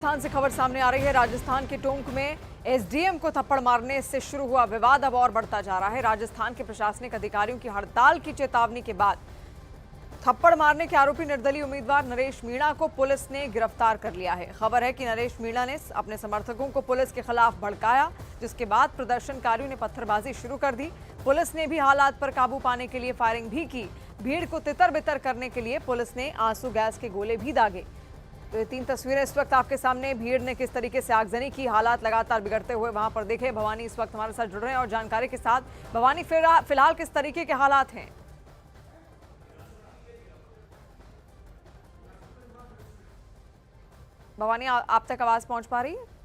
राजस्थान से खबर सामने आ रही है। राजस्थान के टोंक में एसडीएम को थप्पड़ मारने से शुरू हुआ विवाद अब और बढ़ता जा रहा है। राजस्थान के प्रशासनिक अधिकारियों की हड़ताल की चेतावनी के बाद थप्पड़ मारने के आरोपी निर्दलीय उम्मीदवार नरेश मीणा को पुलिस ने गिरफ्तार कर लिया है। खबर है कि नरेश मीणा ने अपने समर्थकों को पुलिस के खिलाफ भड़काया, जिसके बाद प्रदर्शनकारियों ने पत्थरबाजी शुरू कर दी। पुलिस ने भी हालात पर काबू पाने के लिए फायरिंग भी की। भीड़ को तितर बितर करने के लिए पुलिस ने आंसू गैस के गोले भी दागे। तो ये 3 तस्वीरें इस वक्त आपके सामने। भीड़ ने किस तरीके से आगजनी की, हालात लगातार बिगड़ते हुए वहां पर देखे। भवानी इस वक्त हमारे साथ जुड़ रहे हैं और जानकारी के साथ। भवानी, फिलहाल किस तरीके के हालात हैं? भवानी, आप तक आवाज पहुंच पा रही है?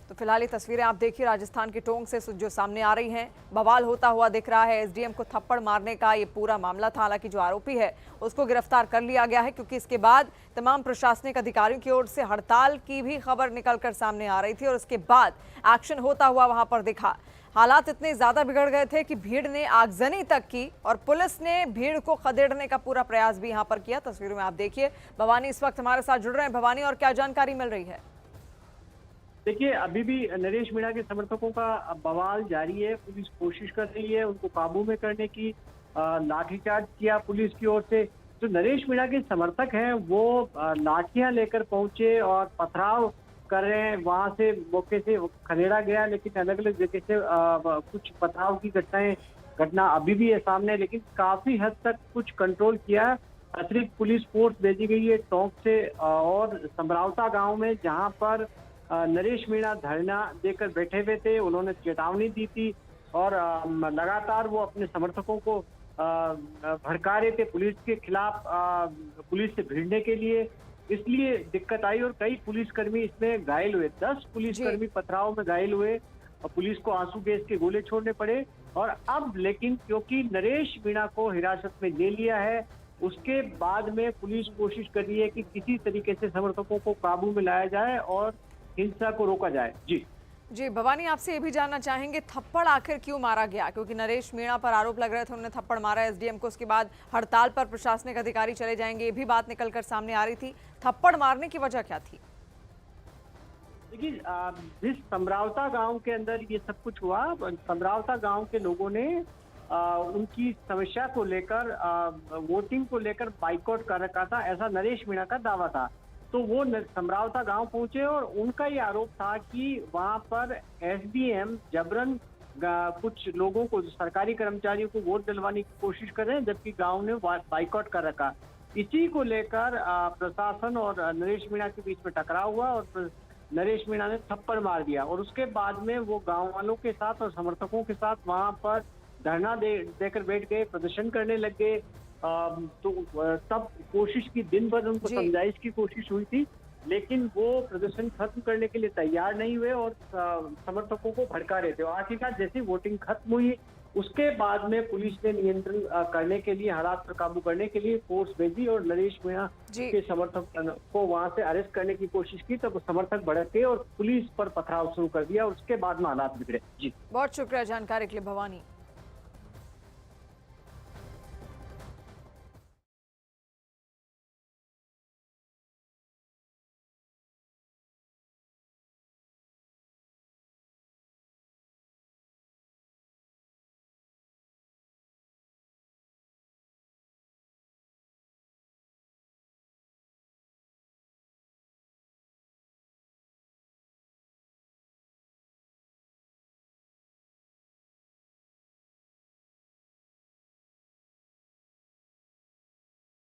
तो फिलहाल ये तस्वीरें आप देखिए राजस्थान के टोंक से जो सामने आ रही हैं। बवाल होता हुआ दिख रहा है। एसडीएम को थप्पड़ मारने का ये पूरा मामला था। हालांकि जो आरोपी है उसको गिरफ्तार कर लिया गया है, क्योंकि इसके बाद तमाम प्रशासनिक अधिकारियों की ओर से हड़ताल की भी खबर निकलकर सामने आ रही थी और उसके बाद एक्शन होता हुआ वहां पर दिखा। हालात इतने ज्यादा बिगड़ गए थे कि भीड़ ने आगजनी तक की और पुलिस ने भीड़ को खदेड़ने का पूरा प्रयास भी यहां पर किया। तस्वीरों में आप देखिए। भवानी इस वक्त हमारे साथ जुड़ रहे हैं। भवानी, और क्या जानकारी मिल रही है? देखिए, अभी भी नरेश मीणा के समर्थकों का बवाल जारी है। पुलिस कोशिश कर रही है उनको काबू में करने की। लाठीचार्ज किया पुलिस की ओर से। जो नरेश मीणा के समर्थक हैं वो लाठियां लेकर पहुंचे और पथराव कर रहे हैं। वहां से मौके से खदेड़ा गया, लेकिन अलग अलग जगह से कुछ पथराव की घटना अभी भी है सामने, लेकिन काफी हद तक कुछ कंट्रोल किया। अतिरिक्त पुलिस फोर्स भेजी गई है टोंक से और समरावता गांव में, जहां पर नरेश मीणा धरना देकर बैठे हुए थे। उन्होंने चेतावनी दी थी और लगातार वो अपने समर्थकों को भड़का रहे थे पुलिस के खिलाफ, पुलिस से भिड़ने के लिए। इसलिए दिक्कत आई और कई पुलिसकर्मी इसमें घायल हुए। 10 पुलिसकर्मी पथराव में घायल हुए और पुलिस को आंसू गैस के गोले छोड़ने पड़े। और अब लेकिन क्योंकि नरेश मीणा को हिरासत में ले लिया है, उसके बाद में पुलिस कोशिश कर रही है कि किसी तरीके से समर्थकों को काबू में लाया जाए और हिंसा को रोका जाए। जी भवानी, आपसे ये भी जानना चाहेंगे थप्पड़ आखिर क्यों मारा गया, क्योंकि नरेश मीणा पर आरोप लग रहे थे उन्होंने थप्पड़ मारा एसडीएम को। उसके बाद हड़ताल पर प्रशासनिक अधिकारी चले जाएंगे, ये भी बात निकलकर सामने आ रही थी। थप्पड़ मारने की वजह क्या थी? देखिए, जिस समरावता गांव के अंदर ये सब कुछ हुआ, समरावता गांव के लोगों ने उनकी समस्या को लेकर, वोटिंग को लेकर बाइकआउट कर रखा था, ऐसा नरेश मीणा का दावा था। तो वो समरावता गांव पहुंचे और उनका ये आरोप था कि वहां पर एसडीएम जबरन कुछ लोगों को, सरकारी कर्मचारियों को वोट दिलवाने की कोशिश कर रहे हैं, जबकि गांव ने बाइकआउट कर रखा। इसी को लेकर प्रशासन और नरेश मीणा के बीच में टकराव हुआ और नरेश मीणा ने थप्पड़ मार दिया। और उसके बाद में वो गाँव वालों के साथ और समर्थकों के साथ वहां पर धरना देकर बैठ गए, प्रदर्शन करने लग गए। तो तब कोशिश की, दिन भर उनको समझाइश की कोशिश हुई थी, लेकिन वो प्रदर्शन खत्म करने के लिए तैयार नहीं हुए और समर्थकों को भड़का रहे थे। और आखिरकार जैसे वोटिंग खत्म हुई, उसके बाद में पुलिस ने नियंत्रण करने के लिए, हालात पर काबू करने के लिए फोर्स भेजी और नरेश मीणा के समर्थक को वहां से अरेस्ट करने की कोशिश की। तब समर्थक भड़के और पुलिस पर पथराव शुरू कर दिया और उसके बाद में हालात बिगड़े। जी, बहुत शुक्रिया जानकारी के लिए भवानी।